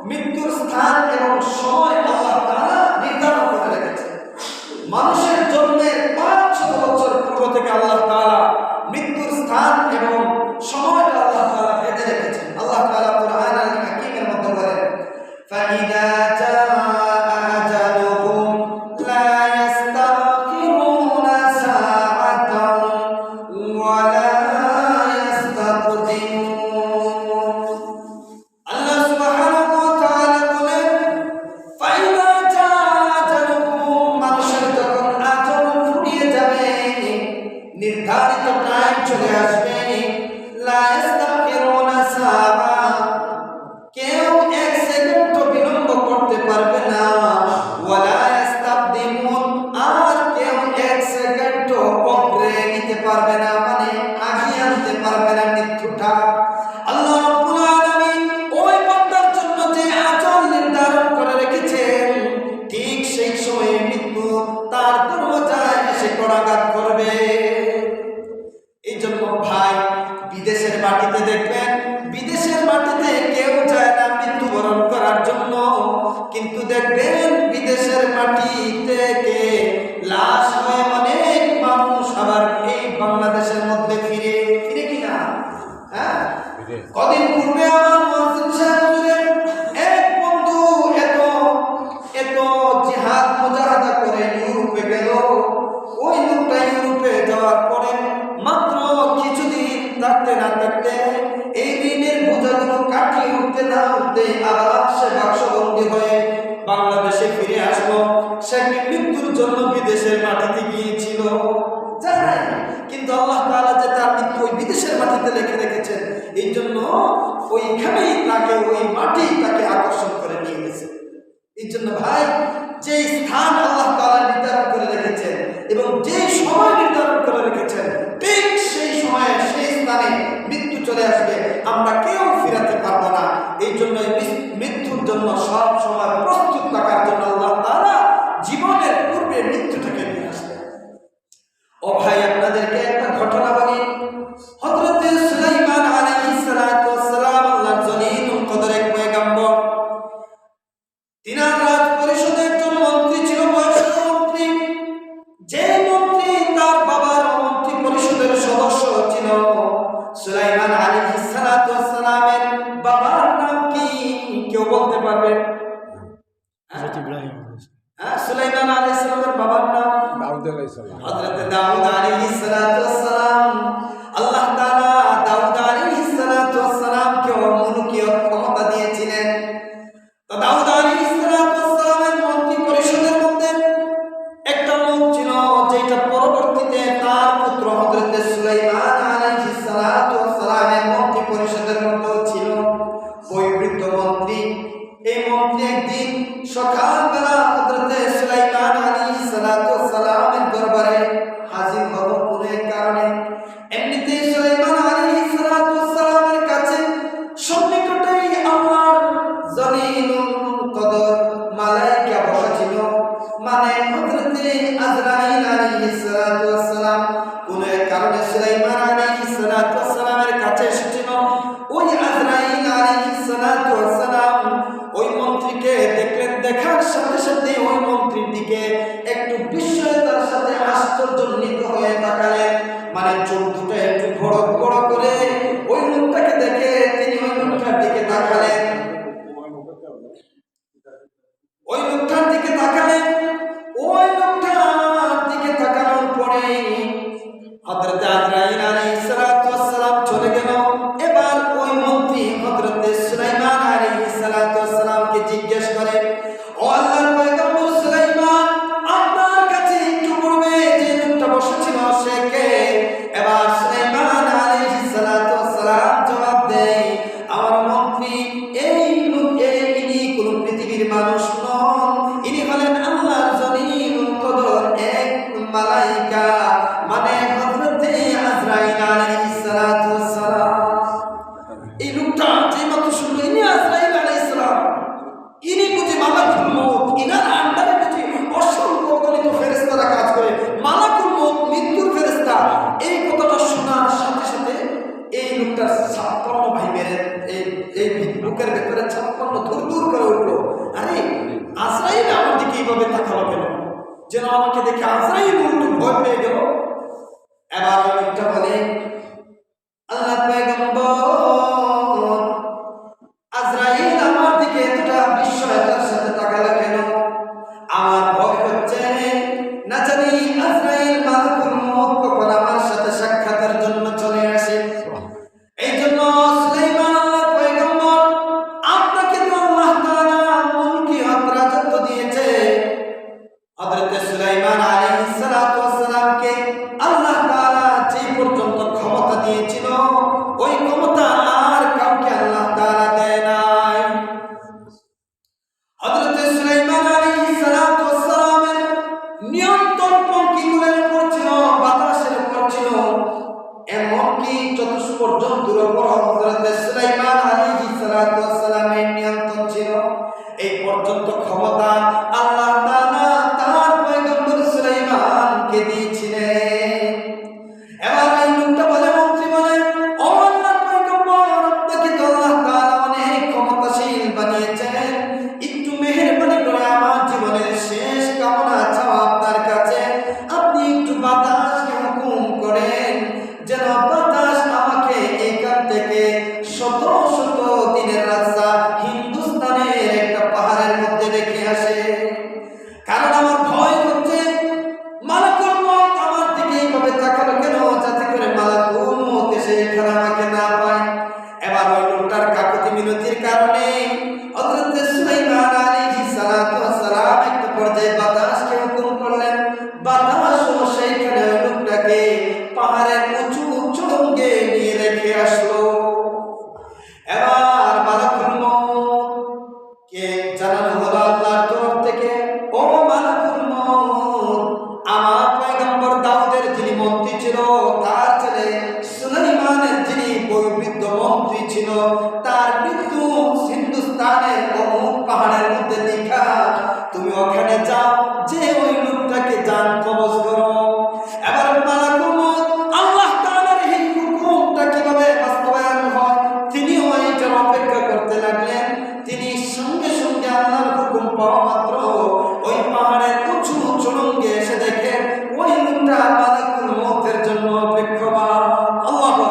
মৃত্যুর স্থান এবং সময় আল্লাহ তাআলা নির্ধারণ করে রেখেছেন। মানুষের জন্মের 500 বছর পূর্ব থেকে আল্লাহ তাআলা মৃত্যুর স্থান এবং সময়টা আল্লাহ তাআলা বেঁধে রেখেছেন। আল্লাহ তাআলা কুরআন আল হাকীমের মধ্যে বলেন, ফাইদা নির্ধারিত টাইম চলে আসবে, লা ইস্তাগফিরুনা সাআ, কেউ এক সেকেন্ড বিলম্ব করতে পারবে না, ওয়ালা ইস্তাকদিমুন, আর কেউ এক সেকেন্ড অগ্রে নিতে পারবে না, মানে আগিয়ে আনতে পারবে না মৃত্যুটা। আল্লাহ রাব্বুল আলামিন ওই বান্দার জন্য যে আজল নির্ধারণ করে রেখেছেন, ঠিক সেই সময়ে মৃত্যু তার দরজায় এসে কড়াঘাত করবে। এই জন্য ভাই, বিদেশের মাটিতে দেখবেন, বিদেশের মাটিতে কেউ যায় না মৃত্যুবরণ করার জন্য, কিন্তু দেখবেন বিদেশের মাটি থেকে লাশ হয়ে অনেক মানুষ আবার এই বাংলাদেশের মধ্যে ফিরে কিনা। হ্যাঁ, কদিন পূর্বে আমার মসজিদ সাহেবের এক বন্ধু এত জিহাদ মুজাহাদা করে ইউরোপে গেল। ওই লোকটা ইউরোপে যাওয়ার পরে মাত্র কিছুদিন থাকতে না থাকতে এই ঋণের বোঝাগুলো কাটিয়ে উঠতে না উঠতে আবার সে বাক্সবন্দী হয়ে বাংলাদেশে ফিরে আসলো। সে মৃত্যুর জন্য বিদেশের মাটিতে গিয়েছিল, জানাই, কিন্তু আল্লাহ তাআলা যে তার মৃত্যু ওই বিদেশের মাটিতে লিখে রেখেছেন, এই জন্য ওইখানেই তাকে, ওই মাটি তাকে আকর্ষণ করে নিয়ে গেছে। এই জন্য ভাই, যে স্থান আল্লাহ তাআলা নির্ধারণ করে রেখেছেন এবং যে সময় নির্ধারণ করে রেখেছেন, ঠিক সেই সময়ে সেই স্থানে মৃত্যু চলে আসবে, আমরা কেউ ফিরাতে পারবো না। এই জন্য মৃত্যুর জন্য সব সময় প্রস্তুত থাকার জন্য আল্লাহ তাআলা জীবনের পূর্বে মৃত্যুটাকে নিয়ে আসবেন। ও ভাই, আপনাদেরকে একটা ঘটনা বলি। হযরত সুলাইমান আলাইহিস সালাতু ওয়াস সালাম আল্লাহর জলিলুল কদর এক পয়গম্বর, তিনার রাজ পরিষদের একজন মন্ত্রী ছিল, বয়স্ক মন্ত্রী। যে মন্ত্রী তার বাবার মন্ত্রী পরিষদের সদস্য ছিল। সুলাইমান আলাইহিস সালাতু ওয়াস সালামের বাবার নাম কি কেউ বলতে পারবে? হযরত ইব্রাহিম। হ্যাঁ, সুলাইমান আলাইহিস সালামের বাবার নাম দাউদ আলাইহিস সালাম। হযরত দাউদ আলাইহিস সালাতু ওয়াস সালাম, আল্লাহ তাআলা দাউদ আলাইহিস সালাতু ওয়াস সালামকে মুলকিয়ত ক্ষমতা দিয়েছিলেন। তো দাউদ আলাইহিস সালাতু ওয়াস সালামের মন্ত্রী পরিষদের মধ্যে একটা লোক ছিল, যেটা পরবর্তীতে তার পুত্র হযরত সুলাইমান আলাইহিস সালাতু ওয়াস সালামের মন্ত্রী পরিষদের মধ্যে ছিল। ওই বৃদ্ধ মন্ত্রী, এই মন্ত্রী একদিন সকালবেলা হযরত সুলাইমান আলাইহিস সালাতু ওয়াস সালামের দরবারে হাজির হলো কোনো এক কারণে। এমনিতেই সুলাইমান আলাইহিস সালাতু ওয়াস সালামের কাছে সন্নিকটেই আল্লাহর জলিলুল কদর মালায়েকা বসা ছিল, মানে হযরত আজরাইল আলাইহিস সালাতু ওয়াস সালাম কোন এক কারণে সুলাইমান আলাইহিস সালাতু ওয়াস সালামের কাছে এসেছিল। ওই আজরাইল আলাইহিস সালাতু ওয়াস সালাম ওই মন্ত্রীকে দেখলেন, দেখার সাথে সাথে ওই মন্ত্রীর দিকে একটু বিস্ময়তার সাথে আশ্চর্যান্বিত হয়ে তাকালেন, মানে চোখ দুটো একটু বড় বড় করে ওই লোকটাকে দেখে তিনি ওই লোকটার দিকে তাকালেন। ওই লোকটার দিকে তাকালেন। ওই লোকটার দিকে তাকানোর পরে হযরত আজরাইল আলাইহিস সালাতু ওয়াস সালাম চলে গেল। এবার ওই মন্ত্রী হযরত সুলাইমান আলাইহিস সালাতু ওয়াস সালামকে জিজ্ঞেস করে, ও আল্লাহর পয়গম্বর সুলাইমান, আপনার কাছে একটু পূর্বে যে লোকটা বসেছিল সে কে? এবার সুলাইমান আলাইহিস সালাতু ওয়াস সালাম জবাব দেয়, আমার মন্ত্রী এই লোক, ইনি কোন পৃথিবীর মানুষ নন, ইনি হলেন আল্লাহর জলিলুল কদর এক মালায়েকা, মানে হযরত আজরাইল আলাইহিস সালাতু ওয়াস সালাম। এই লোকটা যে মাত্র শুনলো ইনি আজরাইল আলাইহিস সালাম, ইনি বুঝি মালাকুল মউত, ইনার আন্ডারে বুঝি অসংখ্য অগণিত ফেরেশতারা কাজ করে, মালাকুল মউত মৃত্যুর ফেরেশতা। এই কথাটা শোনার সাথে সাথে এই লোকটার 56 ভাই মেরে এই লোকের বুকের ভেতরে 56 দূর দূর করে উঠলো, আরে আজরাইল আমার দিকে এইভাবে তাকালো কেন, যেন আমাকে দেখে আজরাইল উল্টো ভয় পেয়ে গেল। এবার ওই লোকটা বলে, আল্লাহ পয়গম্বর, আজরাইল আমার দিকে এতটা বিস্ময়তার সাথে তাকালো কেন? আমার ভয় হচ্ছে না জানি আজরাইল মালাকুল মউত কখন আমার সাথে সাক্ষাতের জন্য চলে আসে। এই জন্য সুলাইমান আল্লাহর পয়গম্বর, আপনাকে তো আল্লাহ তাআলা মুলকিয়াত রাজত্ব দিয়েছে। হযরত সুলাইমান আলাইহিস সালাতু ওয়াস সালামকে আল্লাহ তাআলা যে পর্যন্ত ক্ষমতা দিয়েছিল, ওই ক্ষমতা আর কাউকে আল্লাহ তাআলা দেয় নাই। হযরত সুলাইমান আলাইহিস সালাতু ওয়াস সালামের নিয়ন্ত্রণ পঙ্কিগুলোর উপর ছিল, বাতাসের উপর ছিল, এমনকি চতুষ্পর জন্তুর উপর হযরত সুলাইমান আলাইহিস সালাতু ওয়াস সালামের নিয়ন্ত্রণ ছিল। এই পর্যন্ত ক্ষমতা আল্লাহ তাআলা তার পয়গম্বর সুলাইমানকে দিয়েছিলেন। এবার এই লোকটা বলে, মন্ত্রী বলে, ও আল্লাহর পয়গম্বর, আপনাকে তো আল্লাহ তাআলা অনেক ক্ষমতাশীল বানিয়েছেন, একটু মেহেরবানি করে আমার জীবনের শেষ কামনা চাওয়া আপনার কাছে, আপনি একটু বাতাসকে হুকুম করেন যেন বাতাস আমাকে এইখান থেকে শত শত দিনের রাস্তা হিন্দুস্তানের একটা পাহাড়ের মধ্যে রেখে আসে। কারণ আমার ভয় হচ্ছে মালাকুল মউত আমার দিকে এইভাবে তাকালো কেন, যাতে করে মালাকুল মউত এসে এখানে আমাকে না পায়। এবার ওই লোকটার কাকুতি মিনতির কারণে হযরত সুলাইমান আলাইহিস সালাতু ওয়াস সালাম একটা পর্যায়ে বাতাসকে হুকুম করলেন, বাতাসও সেইখানে ওই লোকটাকে পাহাড়ের উঁচু চূড়াঙ্গে নিয়ে রেখে আসলো। এবার মালাকুল মউত কে জানানো হলো আল্লাহর তরফ থেকে, ও মালাকুল মউত, আমার পয়গম্বর দাউদের যিনি মন্ত্রী ছিল, তার ছেলে সুলাইমানের যিনি বৃদ্ধ মন্ত্রী ছিল, তার মৃত্যু হিন্দুস্তানের অমুক পাহাড়ের মধ্যে লেখা, তুমি ওখানে যাও, যে ওই লোকটাকে জান কবজ করো। এবার মালাকুল মউত আল্লাহ তাআলার এই হুকুমটা কিভাবে বাস্তবায়ন হয় তিনিও এইটার অপেক্ষা করতে লাগলেন। তিনি সঙ্গে সঙ্গে আল্লাহর হুকুম পাওয়া মাত্র ওই পাহাড়ের উঁচু চূড়াঙ্গে এসে দেখেন ওই লোকটা মালাকুল মউতের জন্য অপেক্ষমান। আল্লাহু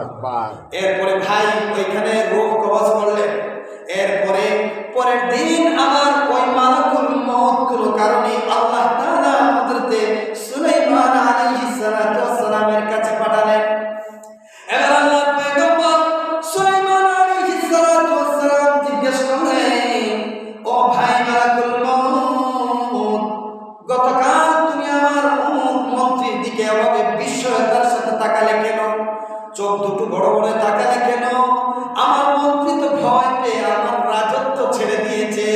আকবার। এরপরে ভাই ওইখানে রূহ কবজ করলেন। এরপরে পরের দিন আবার ওই মালাকুল মউত কোনো কারণে আল্লাহ তাআলা হযরত সুলাইমান আলাইহিস সালাতু ওয়াস সালামের কাছে পাঠালেন। এবার আল্লাহর পয়গম্বর সুলাইমান আলাইহিস সালাতু ওয়াস সালাম জিজ্ঞেস করলেন, ও ভাই মালাকুল মউত, গতকাল তুমি আমার অমুক মন্ত্রীর দিকে এভাবে বিস্ময়তার সাথে তাকালে কেন? চোখ দুটো বড় বড় তাকালে কেন? আমার মন্ত্রী তো ভয় পেয়ে আমার রাজত্ব ছেড়ে দিয়েছে।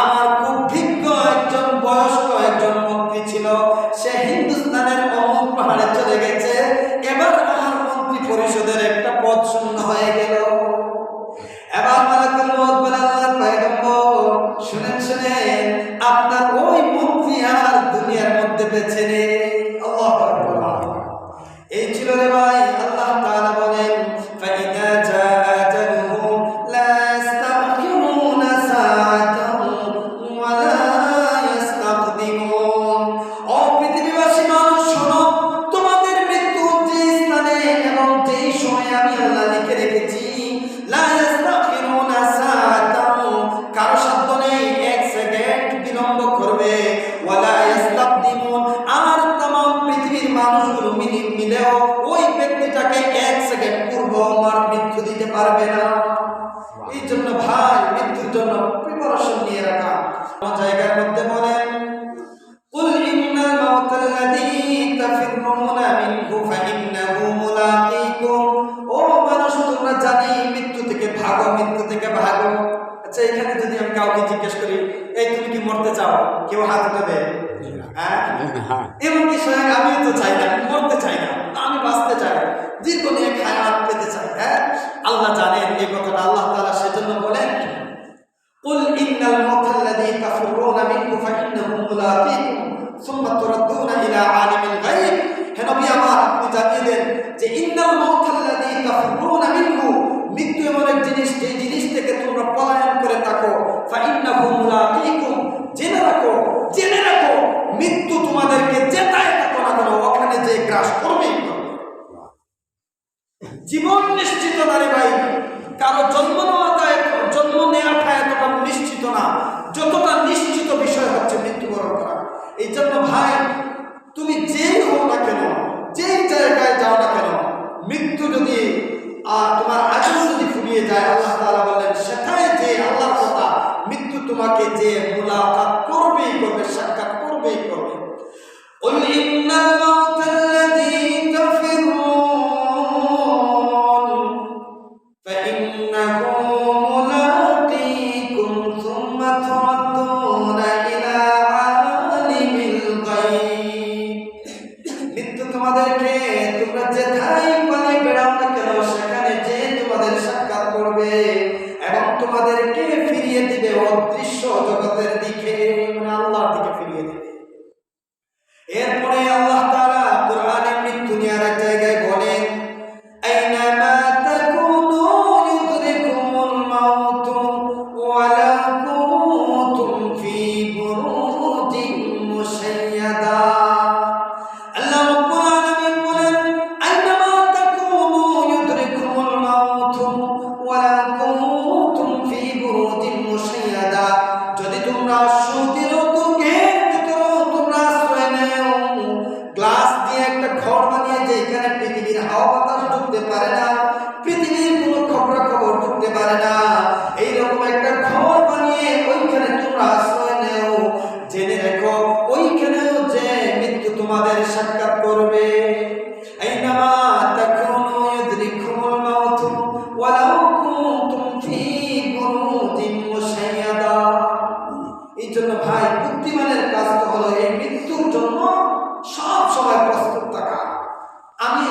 আমার খুব বিজ্ঞ একজন বয়স্ক একজন মন্ত্রী ছিল, সে হিন্দুস্তানের অমুক পাহাড়ে চলে গেছে। এবার আমার মন্ত্রী পরিষদের একটা পদ শূন্য হয়ে গেল। এবার মালাকুল মউত বলে, আল্লাহর পয়গম্বর শুনেন শুনেন, আপনার ওই মন্ত্রী আর দুনিয়ার মধ্যে বেঁচে নেই। আল্লাহু আকবার। এই ছিল রে ভাই, আল্লাহ তাআলা বলেন, ফাইদা জাআ আজালুহুম লা ইস্তাখিরুনা সাআতান ওয়া লা ইস্তাকদিমুন। ও পৃথিবীবাসী মানুষ শোনো, তোমাদের মৃত্যু যে স্থানে এবং যেই সময়ে আমি আল্লাহ লিখে রেখেছি, লা ইস্তাখিরুনা সাআতান, কারো সাধ্য নেই এক সেকেন্ড বিলম্ব করবে, ওয়া লা ইস্তাকদিমুন, আর तमाम পৃথিবীর মানুষগুলো মিলেও ওই ব্যক্তিটাকে এক সেকেন্ড পূর্ব আমার মৃত্যু দিতে পারবে না। এই জন্য ভাই মৃত্যুর জন্য প্রিপারেশন নিয়ে রাখা। কোন জায়গার মধ্যে বলেন, কুল ইন্নাল মাউতাল্লাযী তাফিরুনা মিনহু ফাইন্নাহু মুলাকীকুম। ও মানুষ, তোমরা জানি মৃত্যু থেকে ভাগো, মৃত্যু থেকে ভাগো। আচ্ছা, এখানে যদি আমি কাউকে জিজ্ঞেস করি, এই তুমি কি মরতে চাও, কেউ হাত উঠাবে? এমনকি স্বয়ং আমি তো চাই না, মরতে চাই না, আমি বাঁচতে চাই, দীর্ঘদিন এক হায়াত পেতে চাই। হ্যাঁ, আল্লাহ জানেন এই কথাটা। আল্লাহ তাআলা সেজন্য বলেন, কুল ইন্নাল মাউতাল্লাযী তাফিরুনা মিনহু ফাইন্নাহু মুলাকীকুম সুম্মা তুরাদ্দুনা ইলা আলিমিল গায়ব। হে নবী আমার, আপনি জানিয়ে দেন যে ইন্নাল মাউতাল্লাযী তাফিরুনা মিনহু, মৃত্যু এমন এক জিনিস, যে জিনিস থেকে না, যতটা নিশ্চিত বিষয় হচ্ছে মৃত্যুবরণ করা। এই জন্য ভাই, তুমি যেই হও না কেন, যেই জায়গায় যাও না কেন, মৃত্যু যদি তোমার আগুন যদি ফুরিয়ে যায়, আল্লাহ তাআলা বলেন সেটাই যে আল্লাহর কথা, মৃত্যু তোমাকে যে মুলাকাত করবেই করবে, সাক্ষাৎ করবেই করবে। قل إن الموت الذي تفرون فإنه ملاقيكم ثم تردون إلى عالم الغيب। মৃত্যু তোমাদেরকে তোমরা যেথায় পালে বেড়াও না কেন সেখানে যে তোমাদের সাক্ষাৎ করবে এবং তোমাদেরকে ফিরিয়ে দিবে অদৃশ্য জগতের দিকে, মানে আল্লাহর দিকে ফিরিয়ে দিবে। এরপরে আল্লাহ তাআলা কোরআনে মৃত্যু নিয়ে আরেক জায়গায় বলেন, আইনামা তাকুনু ইউদরিকুমুল মাউত ওয়ালা কুনতুম ফি বুরুজিন মুশাইয়াদা। আল্লাহ রাব্বুল আলামিন বলেন, আইনামা তাকুনু ইউদরিকুমুল মাউত ওয়ালা কুনতুম ফি বুরুজিন মুশাইয়াদা। যদি তোমরা সুদীর্ঘ দুর্গের ভিতরে তোমরা আশ্রয় নেও, গ্লাস দিয়ে একটা ঘর বানিয়ে যেখানে পৃথিবীর হাওয়া বাতাস ঢুকতে পারে না, পৃথিবীর কোনো খবরাখবর ঢুকতে পারে না, এইরকম একটা ঘর বানিয়ে ওইখানে তোমরা আশ্রয় নেও, জেনে রেখো ওইখানেও যে মৃত্যু তোমাদের সাক্ষাৎ করবে। আইনামা তাকুনু ইউদরিকুমুল মাউত ওয়ালাউ কুনতুম ফি বুরুজিন মুশাইয়াদা। এই জন্য ভাই, বুদ্ধিমানের কাজ তো হলো এই মৃত্যুর জন্য সব সময় প্রস্তুত থাকা। আমি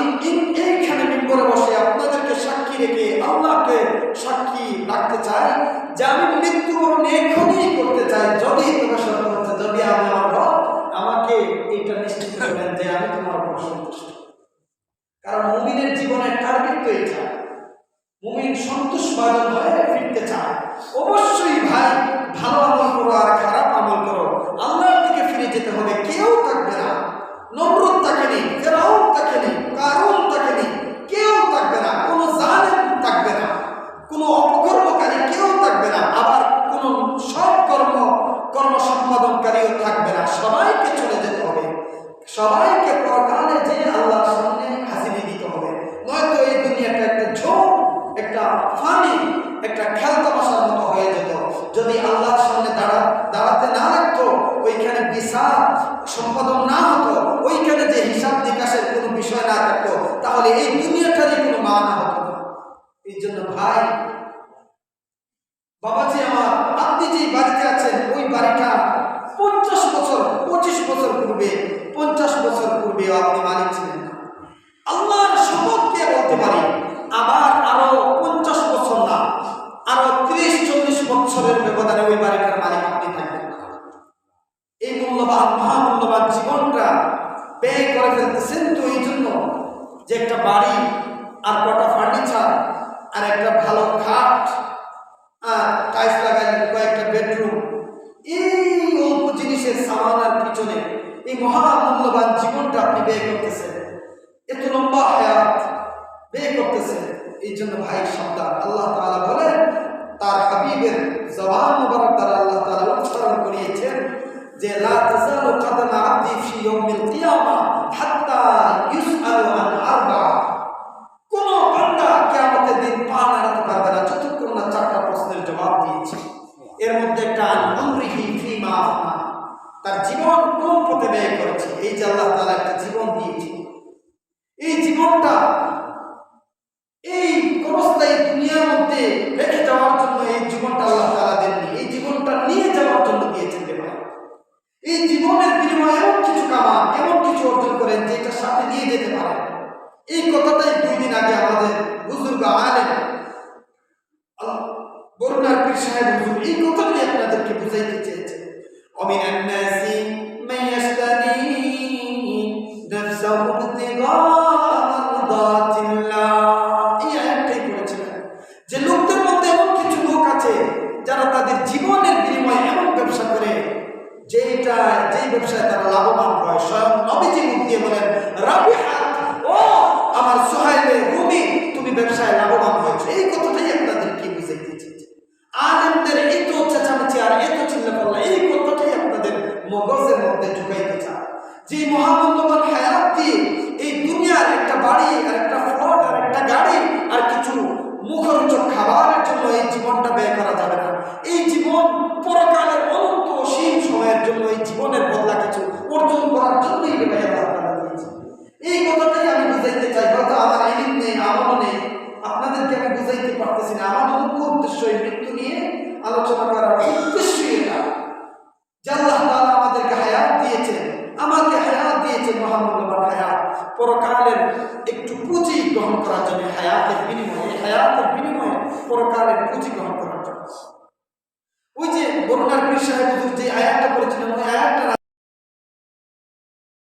এইখানে মিম্বরে বসে আপনাদেরকে সাক্ষী রেখে আল্লাহকে সাক্ষী রাখতে চাই যে আমি মৃত্যুবরণ এখনই করতে চাই, যদি তোমার সত্য হচ্ছে, যদি আমি আমার রব আমাকে এইটা নিশ্চিত করবেন যে আমি তোমার উপর সন্তুষ্ট। কারণ মুমিনের জীবনের টার্গেট তো এটা, মুমিন সন্তোষভাজন হয়ে ফিরতে চায়। অবশ্যই ভাই, ভালো আমল করো আর খারাপ আমল করো, আল্লাহর দিকে ফিরে যেতে হবে। কেউ থাকবে না, নমরুদ থাকেনি, ফেরাউন থাকেনি, কারুন থাকেনি, কেউ থাকবে না, কোনো জালেম থাকবে না, কোনো অপকর্মকারী কেউ থাকবে না, আবার কোনো সৎ কর্ম সম্পাদনকারীও থাকবে না। সবাইকে চলে যেতে হবে, সবাইকে পরকালে যে আল্লাহর সামনে হাজিরি দিতে হবে। নয়তো এই দুনিয়াটা একটা ঝোঁক, একটা ফানি, একটা খেলতামাশার মতো হয়ে যেত। যদি আল্লাহর সামনে দাঁড়াতে না লাগতো, ওইখানে বিচার সম্পাদন না হতো, ওইখানে যে হিসাব নিকাশের কোনো বিষয় না থাকতো, তাহলে এই দুনিয়াটারই কোনো মান হতো না। এই জন্য ভাই, বাবাজি আমার, আপনি যে বাড়িতে আছেন ওই বাড়িটা 50 বছর 25 বছর পূর্বে 50 বছর পূর্বেও আপনি মালিক ছিলেন না। আল্লাহর শপথকে বলতে পারি, আবার আরো 50 বছর না, আরো 30-40 বছরের ব্যবধানে ওই বাড়িটার মালিক আপনি থাকবেন না। এই মূল্যবান, মহামূল্যবান জীবনটা ব্যয় করে ফেলতেছেন তো এই জন্য যে একটা বাড়ি আর কটা ফার্নিচার আর একটা ভালো খাট আর টাইলস লাগালেন, কয়েকটা বেডরুম, এই অল্প জিনিসের সামানার পিছনে এই মহামূল্যবান জীবনটা আপনি ব্যয় করতেছেন, এত লম্বা হায়াত ব্যয় করতেছেন। এই জন্য ভাই সাবধান। আল্লাহ তাআলা বলেন, তার হাবিবের জবান মুবারক দ্বারা আল্লাহ তাআলা উচ্চারণ করিয়েছেন যে লা তাযালু কদমা আবদি ফি ইয়াউমিল কিয়ামা হাত্তা ইউসআলু আন আরবা। কোন বান্দা কিয়ামতের দিন পা নাড়াতে পারবে না যতক্ষণ না 4টা প্রশ্নের জবাব দিয়েছে। এর মধ্যে একটা আমরিহি ফিমা আফনা, তার জীবন কোন পথে ব্যয় করেছে। এই যে আল্লাহ তাআলা একটা জীবন দিয়েছে, এই জীবনটা এই ক্ষণস্থায়ী দুনিয়ার মধ্যে রেখে যাওয়ার জন্য এই জীবনটা আল্লাহ তাআলা দেননি, এই জীবনটা নিয়ে যাওয়ার জন্য দিয়েছেন। এই জীবনের বিনিময়ে এমন কিছু কামান, এমন কিছু অর্জন করেন যেটা সাথে নিয়ে যেতে পারেন। এই কথাটাই 2 দিন আগে আমাদের বুজুর্গ আলেম বরুণার পীর সাহেব হুজুর এই কথাটাই আপনাদেরকে বুঝাইতে চেয়েছেন। অমিনান নাসি মাইয়াশতারি নাফসাহু ইবতিগা মারদাতিল্লাহ, এই আয়াতটাই পড়েছিলেন যে লোকদের মধ্যে এমন কিছু লোক আছে যারা তাদের জীবনের বিনিময়ে এমন ব্যবসা করে যেই ব্যবসায় তারা লাভবান হয়। স্বয়ং নবীজি মুখ দিয়ে বলেন, রাবিহাত, ও আমার সুহাইলে রুমি, তুমি ব্যবসায় লাভবান হয়েছো। এই কথাটাই আপনাদের কি বুঝাইতে চেয়েছে। আলেমদের এই তো চেঁচামেচি আর এত চিল্লাপাল্লা, এই কথাটাই আপনাদের মগজের মধ্যে ঢুকাইতে চায়। যে মহামূল্যবান হায়াত দিয়ে এই দুনিয়ার একটা বাড়ি আর একটা ফ্লট আর একটা গাড়ি আর কিছু মুখরোচক খাবারের জন্য এই জীবনটা ব্যয় করা যাবে না। এই জীবন পরকালের অনন্ত অসীম সময়ের জন্য, এই জীবনের বদলা কিছু অর্জন করার জন্যই আল্লাহ দিয়েছে। এই কথাটাই আমি বুঝাইতে চাই। হয়তো আমার ইলম নেই, আমল নেই, আপনাদেরকে আমি বুঝাইতে পারতেছি না। আমার মুখ্য উদ্দেশ্য এই মৃত্যু নিয়ে আলোচনা করার উদ্দেশ্যই এটা যে আল্লাহ তাআলা আমাদেরকে হায়াত দিয়েছেন, আমাকে হায়াত দিয়েছেন, মহামূল্যবান হায়াত, পরকালের একটু পুঁজি গ্রহণ করার জন্য, হায়াতের বিনিময়ে পরকালের পুঁজি গ্রহণ করার জন্য। ওই যে বরুণার পীর সাহেব হুজুর